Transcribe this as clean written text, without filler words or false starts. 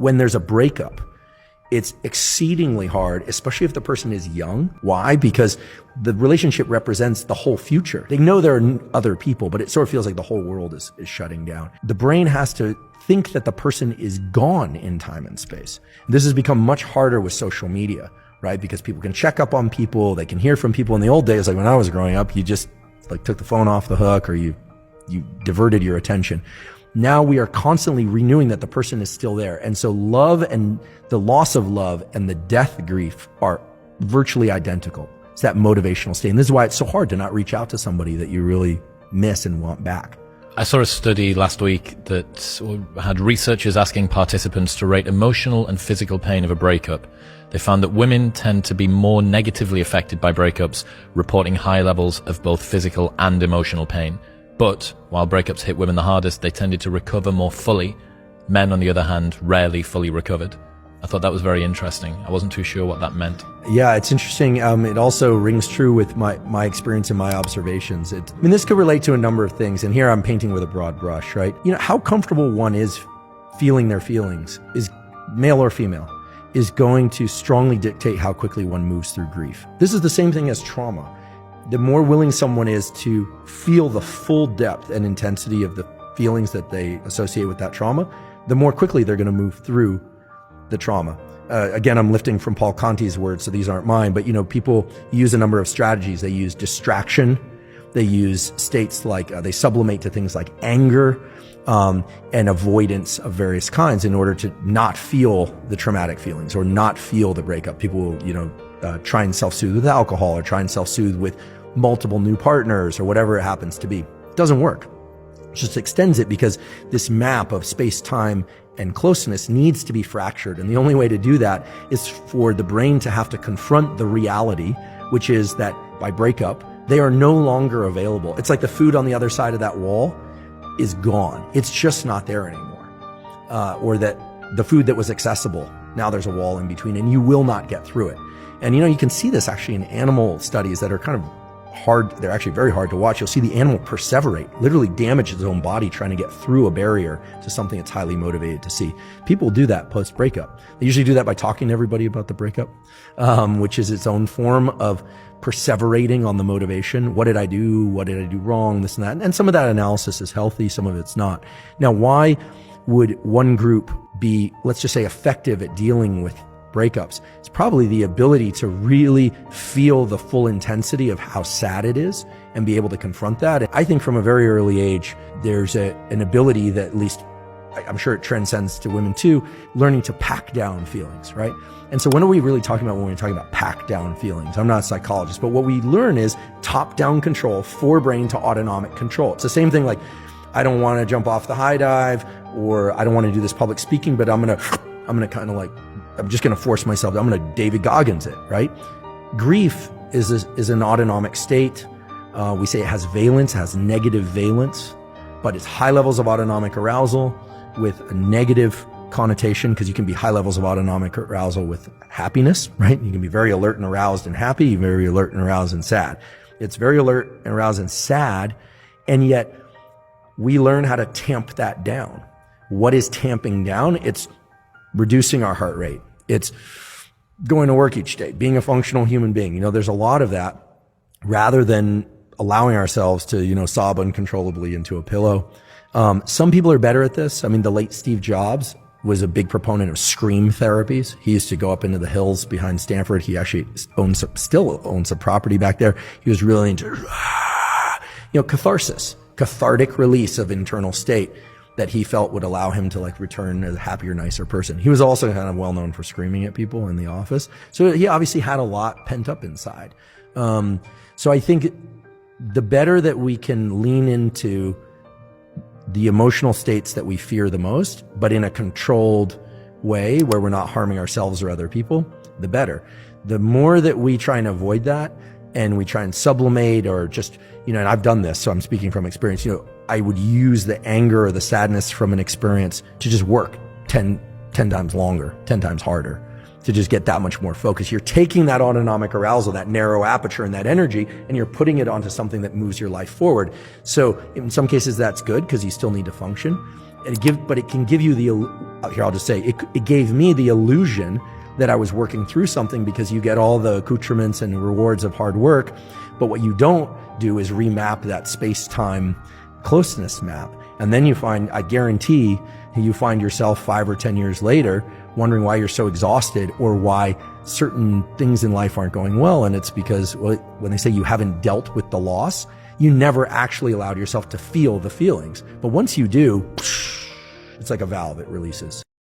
When there's a breakup, it's exceedingly hard, especially if the person is young. Why? Because the relationship represents the whole future. They know there are other people, but it sort of feels like the whole world is shutting down. The brain has to think that the person is gone in time and space. This has become much harder with social media, right? Because people can check up on people, they can hear from people. In the old days, like when I was growing up, you just like took the phone off the hook, or you diverted your attention. Now we are constantly renewing that the person is still there. And so love and the loss of love and the death grief are virtually identical. It's that motivational state. And this is why it's so hard to not reach out to somebody that you really miss and want back. I saw a study last week that had researchers asking participants to rate emotional and physical pain of a breakup. They found that women tend to be more negatively affected by breakups, reporting high levels of both physical and emotional pain. But while breakups hit women the hardest, they tended to recover more fully. Men, on the other hand, rarely fully recovered. I thought that was very interesting. I wasn't too sure what that meant. Yeah, it's interesting. It also rings true with my experience and my observations. This could relate to a number of things, and here I'm painting with a broad brush, right? How comfortable one is feeling their feelings, is male or female, is going to strongly dictate how quickly one moves through grief. This is the same thing as trauma. The more willing someone is to feel the full depth and intensity of the feelings that they associate with that trauma, the more quickly they're going to move through the trauma. Again, I'm lifting from Paul Conti's words, so these aren't mine, but people use a number of strategies. They use distraction. They use states like, they sublimate to things like anger, and avoidance of various kinds in order to not feel the traumatic feelings or not feel the breakup. People will, try and self-soothe with alcohol, or try and self-soothe with multiple new partners, or whatever it happens to be. It doesn't work. It just extends it, because this map of space, time, and closeness needs to be fractured. And the only way to do that is for the brain to have to confront the reality, which is that by breakup, they are no longer available. It's like the food on the other side of that wall is gone. It's just not there anymore. Or that the food that was accessible, now there's a wall in between, and you will not get through it. And you can see this actually in animal studies that are kind of hard. They're actually very hard to watch. You'll see the animal perseverate, literally damage its own body trying to get through a barrier to something it's highly motivated to see. People do that post-breakup. They usually do that by talking to everybody about the breakup, which is its own form of perseverating on the motivation. What did I do? What did I do wrong? This and that. And some of that analysis is healthy. Some of it's not. Now, why would one group be, let's just say, effective at dealing with breakups? It's probably the ability to really feel the full intensity of how sad it is and be able to confront that. I think from a very early age, there's an ability that, at least I'm sure it transcends to women too, learning to pack down feelings, right? And so what are we really talking about when we're talking about pack down feelings? I'm not a psychologist, but what we learn is top-down control, forebrain to autonomic control. It's the same thing like, I don't want to jump off the high dive, or I don't want to do this public speaking, but I'm going to kind of like, I'm just going to force myself. I'm going to David Goggins it, right? Grief is an autonomic state. We say it has valence, has negative valence, but it's high levels of autonomic arousal with a negative connotation, because you can be high levels of autonomic arousal with happiness, right? You can be very alert and aroused and happy, very alert and aroused and sad. It's very alert and aroused and sad, and yet we learn how to tamp that down. What is tamping down? It's reducing our heart rate. It's going to work each day, being a functional human being. There's a lot of that, rather than allowing ourselves to, sob uncontrollably into a pillow. Some people are better at this. The late Steve Jobs was a big proponent of scream therapies. He used to go up into the hills behind Stanford. He actually still owns a property back there. He was really into, catharsis, cathartic release of internal state that he felt would allow him to return as a happier, nicer person. He was also kind of well known for screaming at people in the office. So he obviously had a lot pent up inside. So I think the better that we can lean into the emotional states that we fear the most, but in a controlled way where we're not harming ourselves or other people, the better. The more that we try and avoid that, and we try and sublimate, or just, and I've done this, so I'm speaking from experience, I would use the anger or the sadness from an experience to just work 10 times longer, 10 times harder, to just get that much more focus. You're taking that autonomic arousal, that narrow aperture and that energy, and you're putting it onto something that moves your life forward. So in some cases that's good, because you still need to function. But it can give you here I'll just say, it gave me the illusion that I was working through something because you get all the accoutrements and rewards of hard work. But what you don't do is remap that space-time closeness map. And then I guarantee you find yourself 5 or 10 years later wondering why you're so exhausted or why certain things in life aren't going well. And it's because, well, when they say you haven't dealt with the loss, you never actually allowed yourself to feel the feelings. But once you do, it's like a valve, it releases.